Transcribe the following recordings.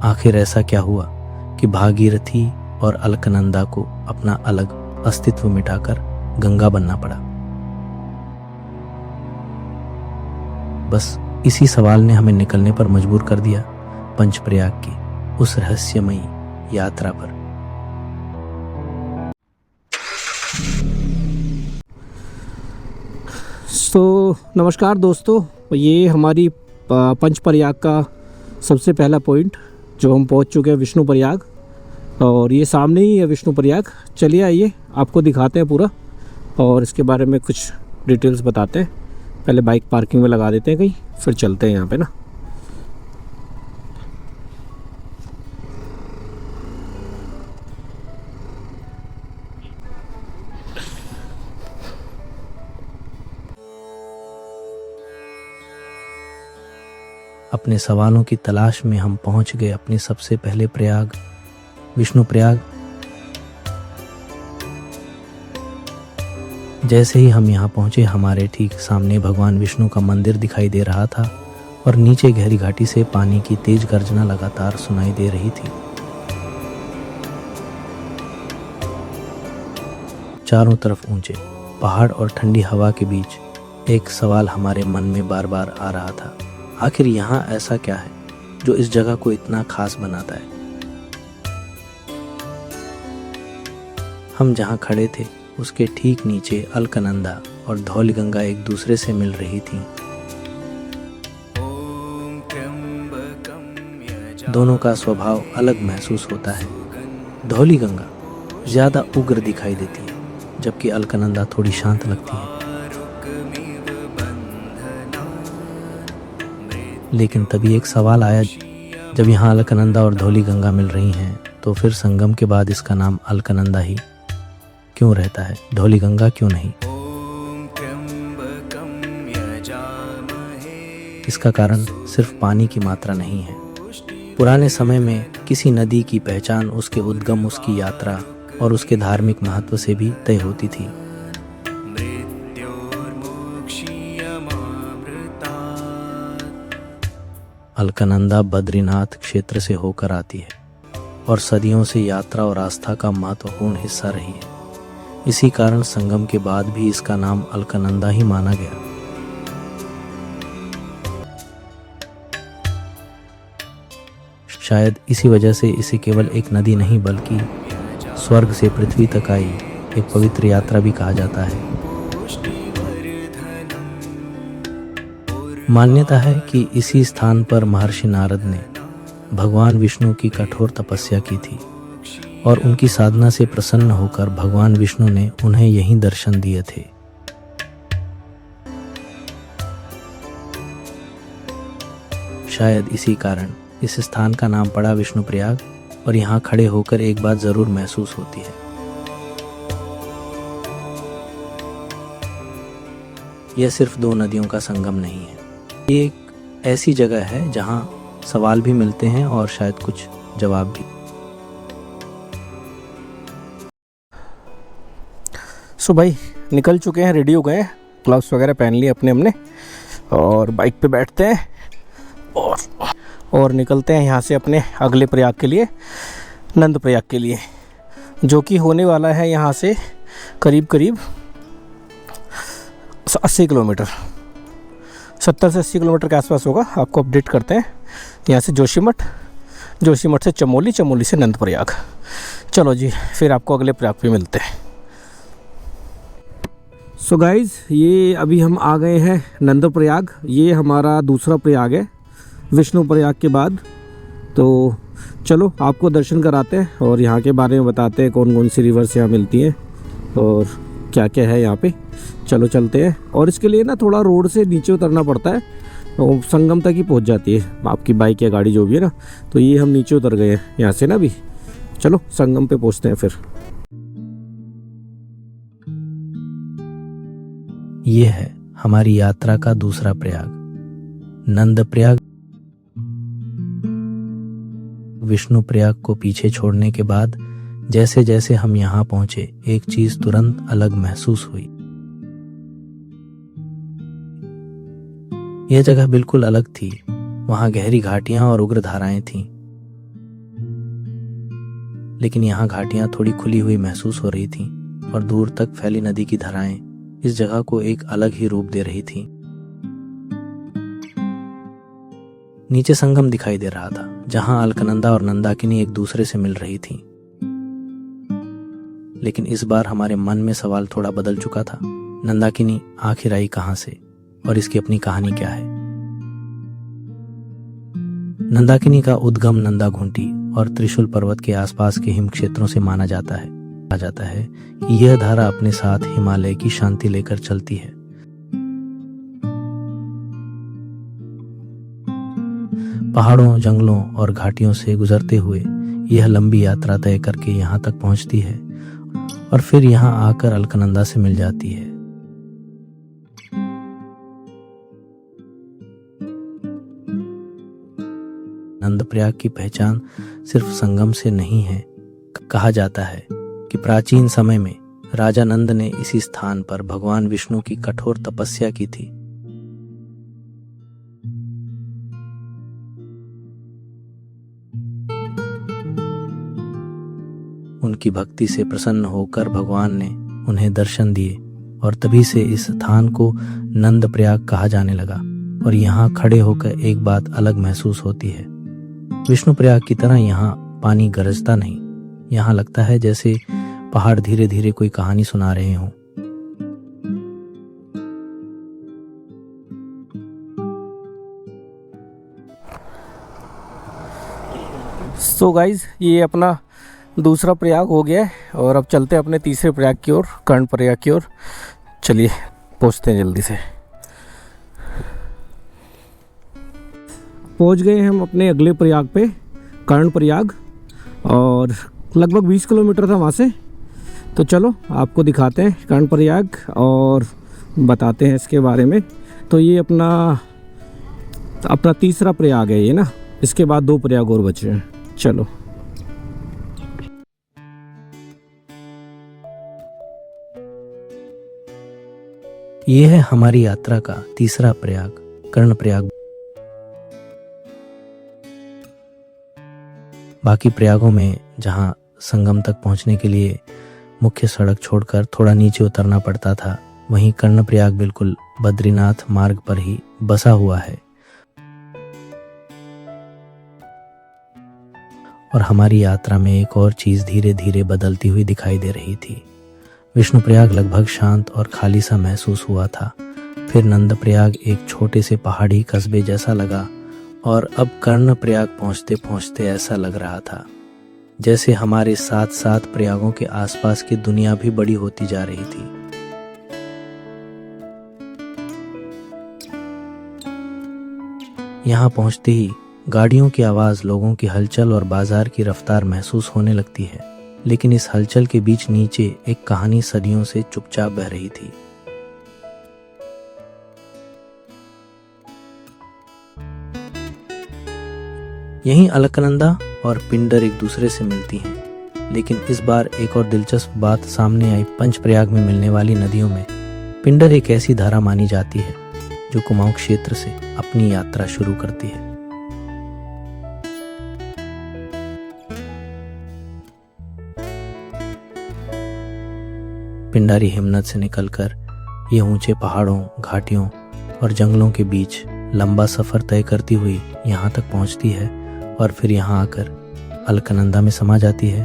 आखिर ऐसा क्या हुआ कि भागीरथी और अलकनंदा को अपना अलग अस्तित्व मिटाकर गंगा बनना पड़ा? बस इसी सवाल ने हमें निकलने पर मजबूर कर दिया पंचप्रयाग की उस रहस्यमयी यात्रा पर। नमस्कार दोस्तों, ये हमारी पंचप्रयाग का सबसे पहला पॉइंट जो हम पहुंच चुके हैं विष्णु प्रयाग, और ये सामने ही है विष्णु प्रयाग। चलिए आइए आपको दिखाते हैं पूरा और इसके बारे में कुछ डिटेल्स बताते हैं। पहले बाइक पार्किंग में लगा देते हैं कहीं, फिर चलते हैं यहाँ पे ना। अपने सवालों की तलाश में हम पहुंच गए अपने सबसे पहले प्रयाग, विष्णु प्रयाग। जैसे ही हम यहाँ पहुंचे, हमारे ठीक सामने भगवान विष्णु का मंदिर दिखाई दे रहा था और नीचे गहरी घाटी से पानी की तेज गर्जना लगातार सुनाई दे रही थी। चारों तरफ ऊंचे पहाड़ और ठंडी हवा के बीच एक सवाल हमारे मन में बार बार आ रहा था। आखिर यहाँ ऐसा क्या है जो इस जगह को इतना खास बनाता है? हम जहाँ खड़े थे उसके ठीक नीचे अलकनंदा और धौलीगंगा एक दूसरे से मिल रही थीं। दोनों का स्वभाव अलग महसूस होता है। धौलीगंगा ज्यादा उग्र दिखाई देती है, जबकि अलकनंदा थोड़ी शांत लगती है। लेकिन तभी एक सवाल आया, जब यहाँ अलकनंदा और धौलीगंगा मिल रही हैं तो फिर संगम के बाद इसका नाम अलकनंदा ही क्यों रहता है, धौलीगंगा क्यों नहीं? इसका कारण सिर्फ पानी की मात्रा नहीं है। पुराने समय में किसी नदी की पहचान उसके उद्गम, उसकी यात्रा और उसके धार्मिक महत्व से भी तय होती थी। अलकनंदा बद्रीनाथ क्षेत्र से होकर आती है और सदियों से यात्रा और आस्था का महत्वपूर्ण हिस्सा रही है। इसी कारण संगम के बाद भी इसका नाम अलकनंदा ही माना गया। शायद इसी वजह से इसे केवल एक नदी नहीं बल्कि स्वर्ग से पृथ्वी तक आई एक पवित्र यात्रा भी कहा जाता है। मान्यता है कि इसी स्थान पर महर्षि नारद ने भगवान विष्णु की कठोर तपस्या की थी और उनकी साधना से प्रसन्न होकर भगवान विष्णु ने उन्हें यहीं दर्शन दिए थे। शायद इसी कारण इस स्थान का नाम पड़ा विष्णु प्रयाग, और यहाँ खड़े होकर एक बात जरूर महसूस होती है। यह सिर्फ दो नदियों का संगम नहीं है, ये एक ऐसी जगह है जहाँ सवाल भी मिलते हैं और शायद कुछ जवाब भी। सो भाई निकल चुके हैं, रेडी हो गए हैं, ग्लव्स वगैरह पहन लिए अपने हमने, और बाइक पे बैठते हैं और निकलते हैं यहाँ से अपने अगले प्रयाग के लिए, नंद प्रयाग के लिए, जो कि होने वाला है यहाँ से करीब 80 किलोमीटर, 70 से 80 किलोमीटर के आसपास होगा। आपको अपडेट करते हैं। यहाँ से जोशीमठ, जोशीमठ से चमोली, चमोली से नंद प्रयाग। चलो जी, फिर आपको अगले प्रयाग पे मिलते हैं। सो गाइज़, ये अभी हम आ गए हैं नंद प्रयाग। ये हमारा दूसरा प्रयाग है विष्णु प्रयाग के बाद। तो चलो आपको दर्शन कराते हैं और यहाँ के बारे में बताते हैं, कौन कौन सी रिवर्स यहाँ मिलती हैं और क्या क्या है यहाँ पे। चलो चलते हैं। और इसके लिए ना थोड़ा रोड से नीचे उतरना पड़ता है, तो संगम तक ही पहुँच जाती है आपकी बाइक या गाड़ी जो भी है ना। तो ये हम नीचे उतर गए हैं यहाँ से ना। अभी चलो संगम पे पहुँचते हैं फिर। ये है हमारी यात्रा का दूसरा प्रयाग, नंद प्रयाग। विष्णु प्रयाग को पीछे छोड़ने के बाद जैसे जैसे हम यहाँ पहुंचे, एक चीज तुरंत अलग महसूस हुई। यह जगह बिल्कुल अलग थी। वहां गहरी घाटियां और उग्र धाराएं थीं। लेकिन यहाँ घाटियां थोड़ी खुली हुई महसूस हो रही थीं और दूर तक फैली नदी की धाराएं इस जगह को एक अलग ही रूप दे रही थीं। नीचे संगम दिखाई दे रहा था, जहां अलकनंदा और नंदाकिनी एक दूसरे से मिल रही थीं। लेकिन इस बार हमारे मन में सवाल थोड़ा बदल चुका था। नंदाकिनी आखिर आई कहां से और इसकी अपनी कहानी क्या है? नंदाकिनी का उद्गम नंदाघुंटी और त्रिशूल पर्वत के आसपास के हिम क्षेत्रों से माना जाता है। कहा जाता है कि यह धारा अपने साथ हिमालय की शांति लेकर चलती है। पहाड़ों, जंगलों और घाटियों से गुजरते हुए यह लंबी यात्रा तय करके यहाँ तक पहुँचती है और फिर यहाँ आकर अलकनंदा से मिल जाती है। नंदप्रयाग की पहचान सिर्फ संगम से नहीं है। कहा जाता है कि प्राचीन समय में राजा नंद ने इसी स्थान पर भगवान विष्णु की कठोर तपस्या की थी। उनकी भक्ति से प्रसन्न होकर भगवान ने उन्हें दर्शन दिए और तभी से इस स्थान को नंदप्रयाग कहा जाने लगा। और यहाँ खड़े होकर एक बात अलग महसूस होती है। विष्णुप्रयाग की तरह यहाँ पानी गरजता नहीं। यहाँ लगता है जैसे पहाड़ धीरे धीरे कोई कहानी सुना रहे हों। सो गाइज, ये अपना दूसरा प्रयाग हो गया है और अब चलते हैं अपने तीसरे प्रयाग की ओर, कर्णप्रयाग की ओर। चलिए पहुँचते हैं जल्दी से। पहुँच गए हम अपने अगले प्रयाग पे, कर्णप्रयाग, और लगभग 20 किलोमीटर था वहाँ से। तो चलो आपको दिखाते हैं कर्णप्रयाग और बताते हैं इसके बारे में। तो ये अपना तीसरा प्रयाग है ये ना, इसके बाद 2 प्रयाग और बचे हैं। चलो। ये है हमारी यात्रा का तीसरा प्रयाग, कर्णप्रयाग। बाकी प्रयागों में जहां संगम तक पहुंचने के लिए मुख्य सड़क छोड़कर थोड़ा नीचे उतरना पड़ता था, वहीं कर्णप्रयाग बिल्कुल बद्रीनाथ मार्ग पर ही बसा हुआ है। और हमारी यात्रा में एक और चीज धीरे धीरे बदलती हुई दिखाई दे रही थी। विष्णुप्रयाग लगभग शांत और खाली सा महसूस हुआ था। फिर नंदप्रयाग एक छोटे से पहाड़ी कस्बे जैसा लगा और अब कर्णप्रयाग पहुंचते पहुंचते ऐसा लग रहा था जैसे हमारे साथ साथ प्रयागों के आसपास की दुनिया भी बड़ी होती जा रही थी। यहाँ पहुंचते ही गाड़ियों की आवाज, लोगों की हलचल और बाजार की रफ्तार महसूस होने लगती है। लेकिन इस हलचल के बीच नीचे एक कहानी सदियों से चुपचाप बह रही थी। यहीं अलकनंदा और पिंडर एक दूसरे से मिलती हैं। लेकिन इस बार एक और दिलचस्प बात सामने आई। पंचप्रयाग में मिलने वाली नदियों में पिंडर एक ऐसी धारा मानी जाती है जो कुमाऊं क्षेत्र से अपनी यात्रा शुरू करती है। पिंडारी हिमनद से निकलकर ये ऊंचे पहाड़ों, घाटियों और जंगलों के बीच लंबा सफर तय करती हुई यहाँ तक पहुँचती है और फिर यहाँ आकर अलकनंदा में समा जाती है।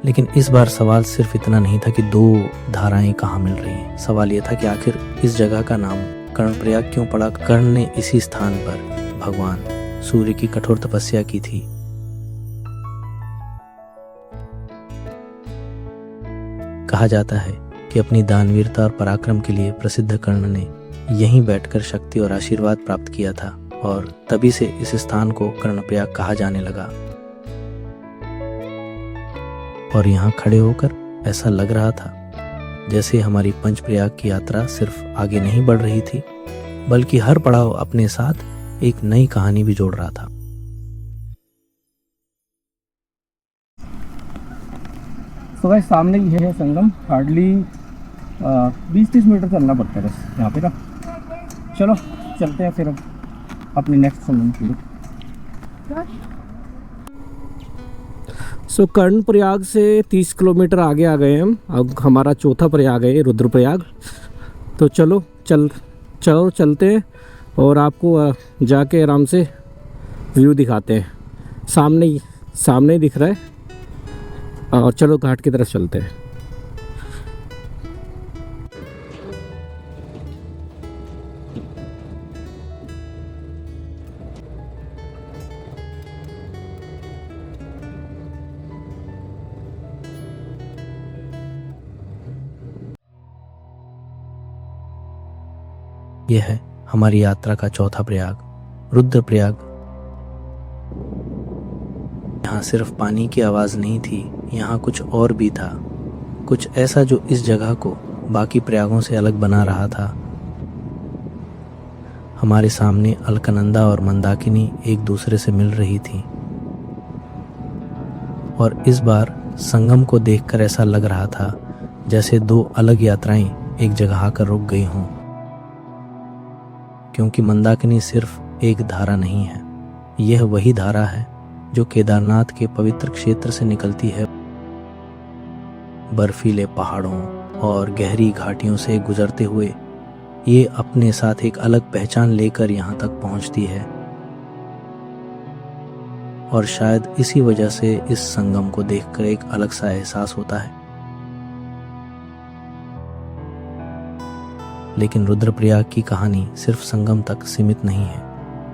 लेकिन इस बार सवाल सिर्फ इतना नहीं था कि 2 धाराएं कहाँ मिल रही हैं। सवाल यह था कि आखिर इस जगह का नाम कर्णप्रयाग क्यों पड़ा। कर्ण ने इसी स्थान पर भगवान सूर्य की कठोर तपस्या की थी। कहा जाता है कि अपनी दानवीरता और पराक्रम के लिए प्रसिद्ध कर्ण ने यहीं बैठकर शक्ति और आशीर्वाद प्राप्त किया था और तभी से इस स्थान को कर्णप्रयाग कहा जाने लगा। और यहाँ खड़े होकर ऐसा लग रहा था जैसे हमारी पंचप्रयाग की यात्रा सिर्फ आगे नहीं बढ़ रही थी, बल्कि हर पड़ाव अपने साथ एक नई कहानी भी जोड़ रहा था। तो भाई सामने ही है संगम। हार्डली 20-30 मीटर चलना पड़ता है बस यहाँ पे ना। चलो चलते हैं फिर अब अपने नेक्स्ट संगम की। सो कर्णप्रयाग से 30 किलोमीटर आगे आ गए हम। अब हमारा चौथा प्रयाग है रुद्रप्रयाग। तो चलो चलते हैं और आपको जाके आराम से व्यू दिखाते हैं। सामने ही दिख रहा है। और चलो घाट की तरफ चलते हैं। यह है हमारी यात्रा का चौथा प्रयाग, रुद्रप्रयाग। यहाँ सिर्फ पानी की आवाज नहीं थी, यहाँ कुछ और भी था, कुछ ऐसा जो इस जगह को बाकी प्रयागों से अलग बना रहा था। हमारे सामने अलकनंदा और मंदाकिनी एक दूसरे से मिल रही थी और इस बार संगम को देखकर ऐसा लग रहा था जैसे दो अलग यात्राएं एक जगह आकर रुक गई हों। क्योंकि मंदाकिनी सिर्फ एक धारा नहीं है, यह वही धारा है जो केदारनाथ के पवित्र क्षेत्र से निकलती है। बर्फीले पहाड़ों और गहरी घाटियों से गुजरते हुए ये अपने साथ एक अलग पहचान लेकर यहाँ तक पहुँचती है। और शायद इसी वजह से इस संगम को देखकर एक अलग सा एहसास होता है। लेकिन रुद्रप्रयाग की कहानी सिर्फ संगम तक सीमित नहीं है।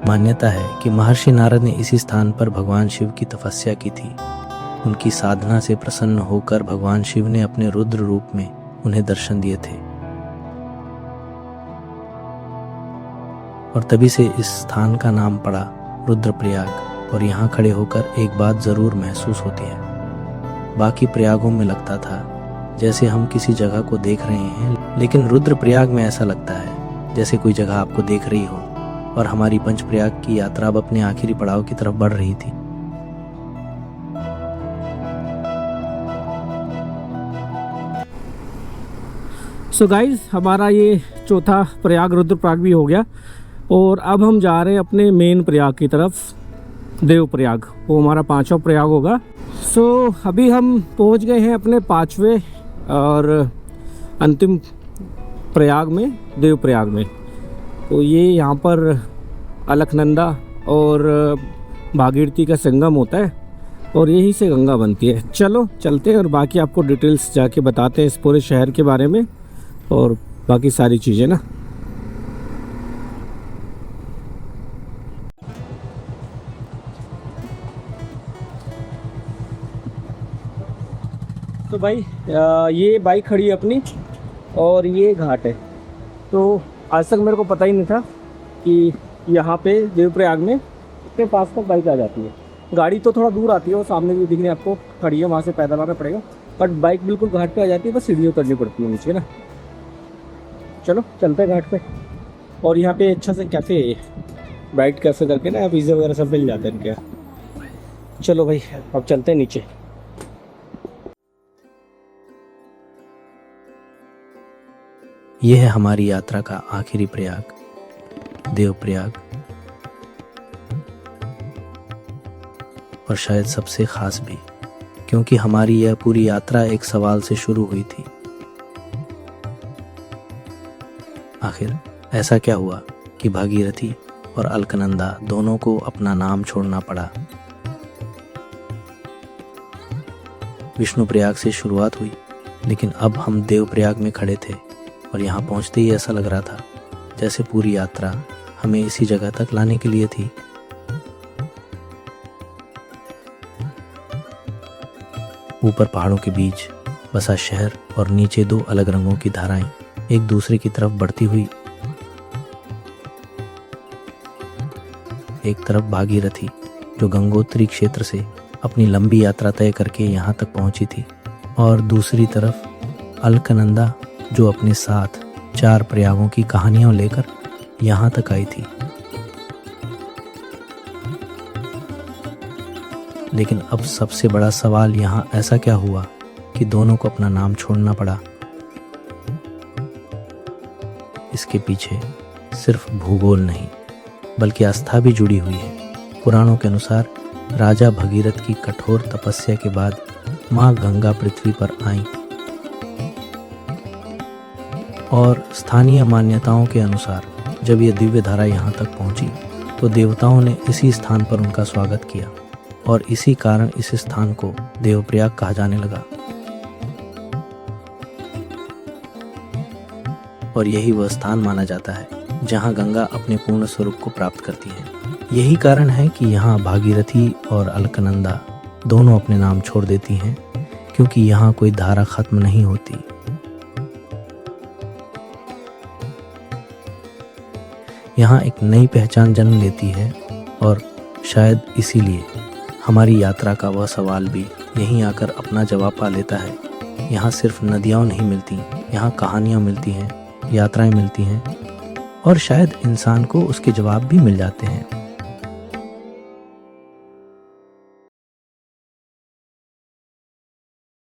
मान्यता है कि महर्षि नारद ने इसी स्थान पर भगवान शिव की तपस्या की थी। उनकी साधना से प्रसन्न होकर भगवान शिव ने अपने रुद्र रूप में उन्हें दर्शन दिए थे और तभी से इस स्थान का नाम पड़ा रुद्रप्रयाग। और यहाँ खड़े होकर एक बात जरूर महसूस होती है, बाकी प्रयागों में लगता था जैसे हम किसी जगह को देख रहे हैं, लेकिन रुद्रप्रयाग में ऐसा लगता है जैसे कोई जगह आपको देख रही हो। और हमारी पंचप्रयाग की यात्रा अब अपने आखिरी पड़ाव की तरफ बढ़ रही थी। सो गाइज, हमारा ये चौथा प्रयाग रुद्रप्रयाग भी हो गया और अब हम जा रहे हैं अपने मेन प्रयाग की तरफ, देवप्रयाग। वो हमारा 5वां प्रयाग होगा। सो अभी हम पहुंच गए हैं अपने 5वें और अंतिम प्रयाग में, देवप्रयाग में। तो ये यहाँ पर अलकनंदा और भागीरथी का संगम होता है और यहीं से गंगा बनती है। चलो चलते हैं और बाकी आपको डिटेल्स जाके बताते हैं इस पूरे शहर के बारे में और बाकी सारी चीज़ें ना। तो भाई ये बाइक खड़ी है अपनी और ये घाट है। तो आज तक मेरे को पता ही नहीं था कि यहाँ पे देवप्रयाग में इतने पास तक बाइक आ जाती है। गाड़ी तो थोड़ा दूर आती है, वो सामने भी दिखने आपको खड़ी है, वहाँ से पैदल आना पड़ेगा, बट बाइक बिल्कुल घाट पे आ जाती है, बस सीढ़ी उतरनी पड़ती है नीचे ना। चलो चलते हैं घाट पे। और यहाँ पे अच्छा से कैफ़े है, बाइट कैफ़े करके ना, पिज़्ज़ा वगैरह सब मिल जाते हैं इनके। चलो भाई अब चलते हैं नीचे। यह है हमारी यात्रा का आखिरी प्रयाग, देवप्रयाग। और शायद सबसे खास भी, क्योंकि हमारी यह पूरी यात्रा एक सवाल से शुरू हुई थी। आखिर ऐसा क्या हुआ कि भागीरथी और अलकनंदा दोनों को अपना नाम छोड़ना पड़ा? विष्णुप्रयाग से शुरुआत हुई, लेकिन अब हम देवप्रयाग में खड़े थे और यहाँ पहुँचते ही ऐसा लग रहा था जैसे पूरी यात्रा हमें इसी जगह तक लाने के लिए थी। ऊपर पहाड़ों के बीच बसा शहर और नीचे दो अलग रंगों की धाराएं एक दूसरे की तरफ बढ़ती हुई। एक तरफ भागीरथी जो गंगोत्री क्षेत्र से अपनी लंबी यात्रा तय करके यहाँ तक पहुंची थी, और दूसरी तरफ अलकनंदा जो अपने साथ 4 प्रयागों की कहानियां लेकर यहाँ तक आई थी। लेकिन अब सबसे बड़ा सवाल यहाँ ऐसा क्या हुआ कि दोनों को अपना नाम छोड़ना पड़ा? इसके पीछे सिर्फ भूगोल नहीं बल्कि आस्था भी जुड़ी हुई है। पुराणों के अनुसार राजा भगीरथ की कठोर तपस्या के बाद माँ गंगा पृथ्वी पर आईं और स्थानीय मान्यताओं के अनुसार जब यह दिव्य धारा यहाँ तक पहुंची तो देवताओं ने इसी स्थान पर उनका स्वागत किया और इसी कारण इस स्थान को देवप्रयाग कहा जाने लगा। और यही वह स्थान माना जाता है जहाँ गंगा अपने पूर्ण स्वरूप को प्राप्त करती है। यही कारण है कि यहाँ भागीरथी और अलकनंदा दोनों अपने नाम छोड़ देती हैं, क्योंकि यहाँ कोई धारा खत्म नहीं होती। यहाँ एक नई पहचान जन्म लेती है और शायद इसीलिए हमारी यात्रा का वह सवाल भी यहीं आकर अपना जवाब पा लेता है। यहाँ सिर्फ नदियाँ नहीं मिलती, यहाँ कहानियाँ मिलती हैं, यात्राएं मिलती हैं और शायद इंसान को उसके जवाब भी मिल जाते हैं।